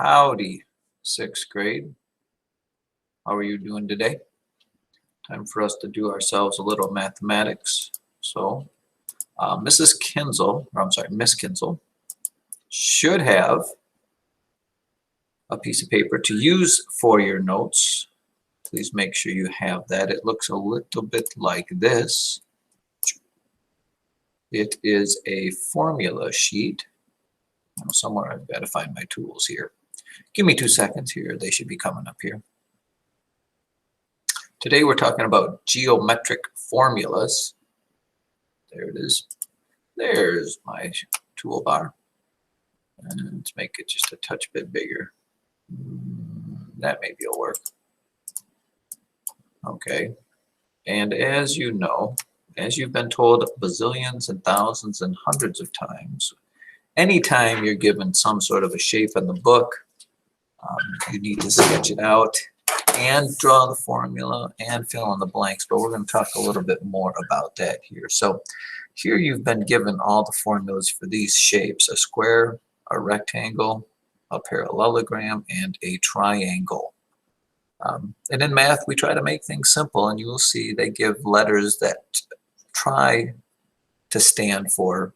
Howdy, sixth grade. How are you doing today? Time for us to do ourselves a little mathematics. So, Mrs. Kinzel, or I'm sorry, Miss Kinzel, should have a piece of paper to use for your notes. Please make sure you have that. It looks a little bit like this. It is a formula sheet. Somewhere I've got to find my tools here. Give me 2 seconds here. They should be coming up here. Today we're talking about geometric formulas. There it is. There's my toolbar. And let's make it just a touch bit bigger. That maybe will work. Okay. And as you know, as you've been told bazillions and thousands and hundreds of times, anytime you're given some sort of a shape in the book, you need to sketch it out and draw the formula and fill in the blanks, but we're going to talk a little bit more about that here. So here you've been given all the formulas for these shapes: a square, a rectangle, a parallelogram, and a triangle. And in math, we try to make things simple, and you will see they give letters that try to stand for,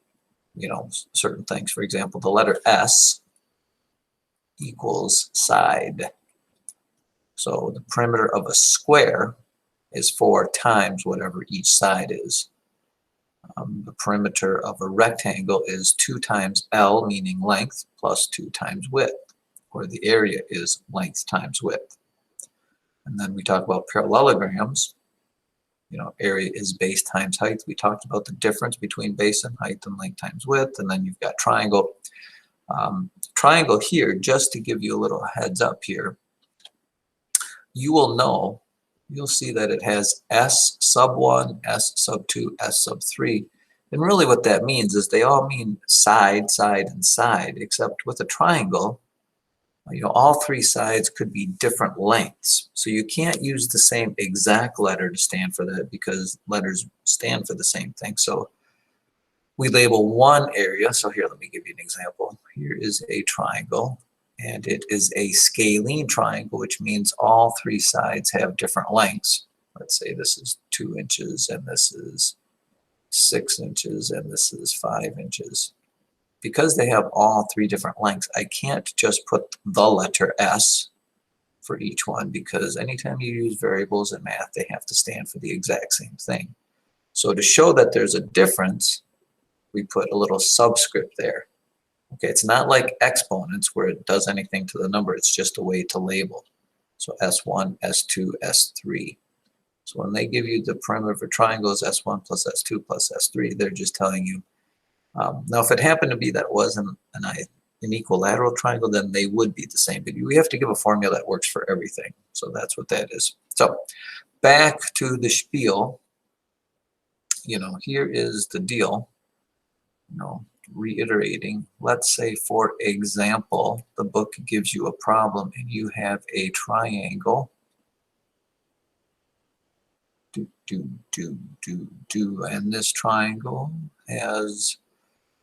certain things. For example, the letter S equals side. So the perimeter of a square is 4 times whatever each side is. The perimeter of a rectangle is 2 times L, meaning length, plus 2 times width, where the area is length times width. And then we talk about parallelograms. Area is base times height. We talked about the difference between base and height and length times width. And then you've got triangle. Triangle here, just to give you a little heads up here, you'll see that it has S sub 1, S sub 2, S sub 3. And really what that means is they all mean side, side, and side, except with a triangle, all 3 sides could be different lengths. So you can't use the same exact letter to stand for that because letters stand for the same thing. So we label one area. So here, let me give you an example. Here is a triangle, and it is a scalene triangle, which means all 3 sides have different lengths. Let's say this is 2 inches, and this is 6 inches, and this is 5 inches. Because they have all 3 different lengths, I can't just put the letter S for each one, because anytime you use variables in math, they have to stand for the exact same thing. So to show that there's a difference, we put a little subscript there. Okay, it's not like exponents where it does anything to the number. It's just a way to label. So S1, S2, S3. So when they give you the perimeter for triangles, S1 plus S2 plus S3, they're just telling you. Now, if it happened to be that it wasn't an equilateral triangle, then they would be the same. But we have to give a formula that works for everything. So that's what that is. So back to the spiel. Here is the deal. Reiterating, let's say, for example, the book gives you a problem and you have a triangle. And this triangle has,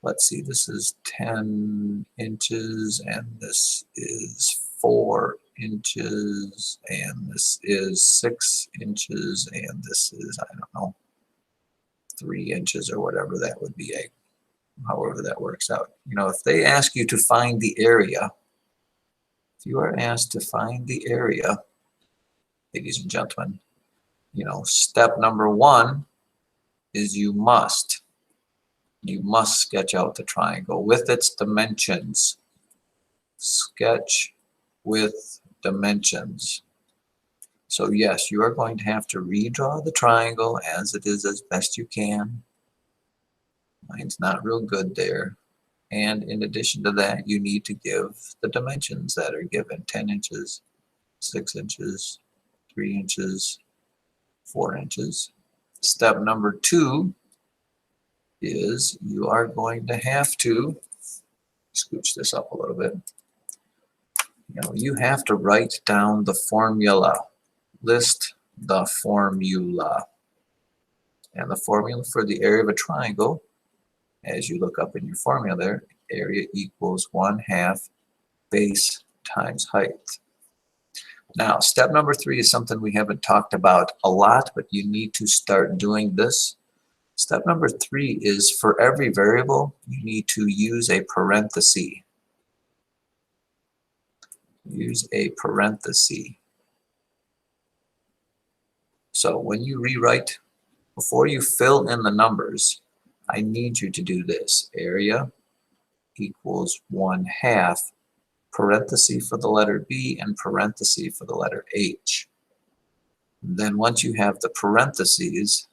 let's see, this is 10 inches, and this is 4 inches, and this is 6 inches, and this is, I don't know, 3 inches or whatever that would be, however that works out. If they ask you to find the area, if you are asked to find the area, ladies and gentlemen, step number 1 is you must sketch out the triangle with its dimensions. Sketch with dimensions. So yes, you are going to have to redraw the triangle as it is as best you can. Mine's not real good there. And in addition to that, you need to give the dimensions that are given: 10 inches, 6 inches, 3 inches, 4 inches. Step number 2 is you are going to have to scooch this up a little bit. You have to write down the formula. List the formula. And the formula for the area of a triangle, as you look up in your formula there, area equals 1/2 base times height. Now, step number 3 is something we haven't talked about a lot, but you need to start doing this. Step number 3 is for every variable, you need to use a parenthesis. Use a parenthesis. So when you rewrite, before you fill in the numbers, I need you to do this. Area equals 1/2, parenthesis for the letter B and parenthesis for the letter H. Then once you have the parentheses,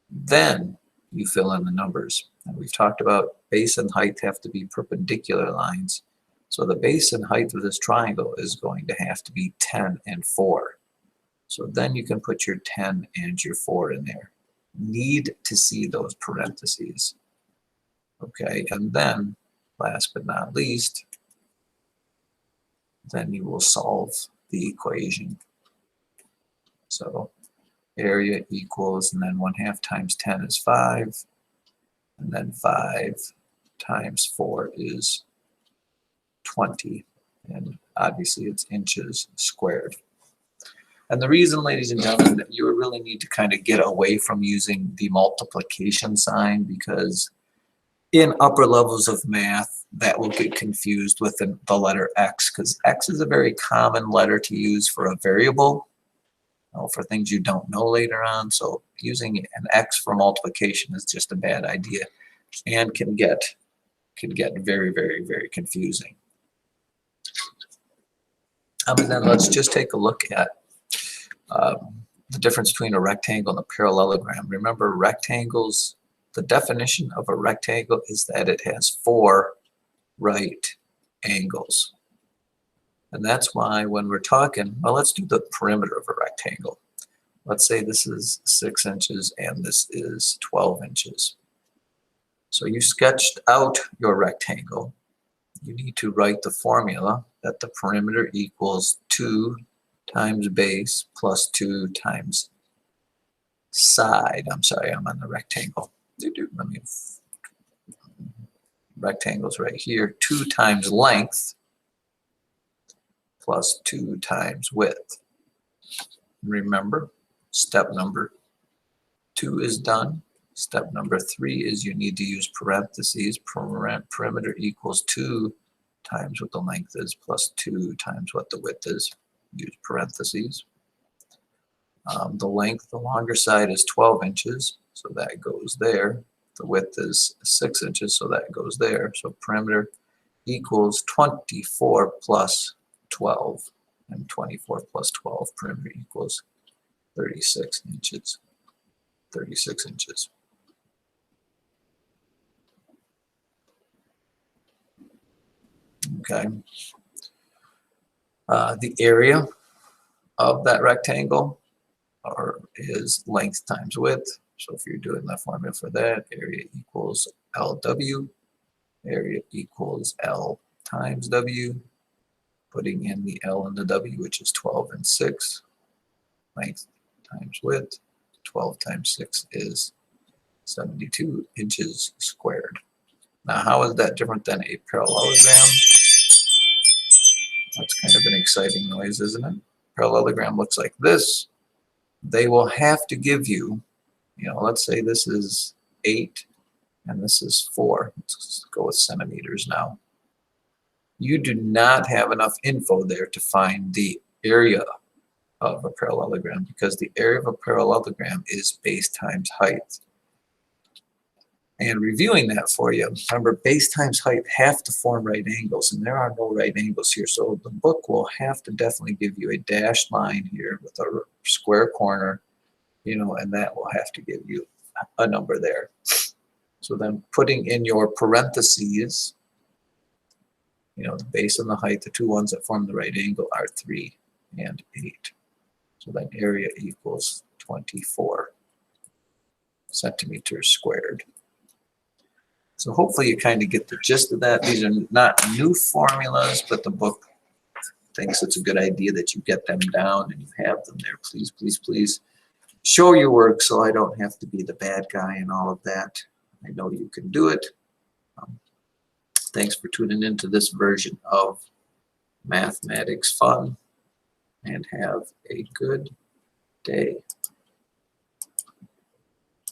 then you fill in the numbers. And we've talked about base and height have to be perpendicular lines. So the base and height of this triangle is going to have to be 10 and 4. So then you can put your 10 and your 4 in there. Need to see those parentheses. Okay, and then last but not least, then you will solve the equation. So area equals, and then 1/2 times 10 is 5, and then 5 times 4 is 20, and obviously it's inches squared. And the reason, ladies and gentlemen, that you really need to kind of get away from using the multiplication sign, because in upper levels of math, that will get confused with the letter X, because X is a very common letter to use for a variable, for things you don't know later on. So using an X for multiplication is just a bad idea and can get very, very, very confusing. And then let's just take a look at the difference between a rectangle and a parallelogram. Remember, rectangles, the definition of a rectangle is that it has 4 right angles. And that's why when we're talking, well, let's do the perimeter of a rectangle. Let's say this is 6 inches and this is 12 inches. So you sketched out your rectangle. You need to write the formula that the perimeter equals 2 times base plus 2 times side. I'm sorry, I'm on the rectangle. Let me, rectangle's right here. 2 times length plus 2 times width. Remember, step number 2 is done. Step number 3 is you need to use parentheses. Perimeter equals 2 times what the length is plus 2 times what the width is. Use parentheses. The length, the longer side is 12 inches, so that goes there. The width is 6 inches, so that goes there. So perimeter equals 24 plus 12, and 24 plus 12, perimeter equals 36 inches. 36 inches. Okay. The area of that rectangle is length times width. So if you're doing the formula for that, area equals LW. Area equals L times W. Putting in the L and the W, which is 12 and 6. Length times width. 12 times 6 is 72 inches squared. Now, how is that different than a parallelogram? That's kind of an exciting noise, isn't it? Parallelogram looks like this. They will have to give you, let's say this is 8 and this is 4. Let's go with centimeters now. You do not have enough info there to find the area of a parallelogram, because the area of a parallelogram is base times height. And reviewing that for you, remember, base times height have to form right angles, and there are no right angles here. So the book will have to definitely give you a dashed line here with a square corner, and that will have to give you a number there. So then putting in your parentheses, the base and the height, the two ones that form the right angle are 3 and 8. So then area equals 24 centimeters squared. So hopefully you kind of get the gist of that. These are not new formulas, but the book thinks it's a good idea that you get them down and you have them there. Please, please, please show your work so I don't have to be the bad guy and all of that. I know you can do it. Thanks for tuning into this version of mathematics fun and have a good day.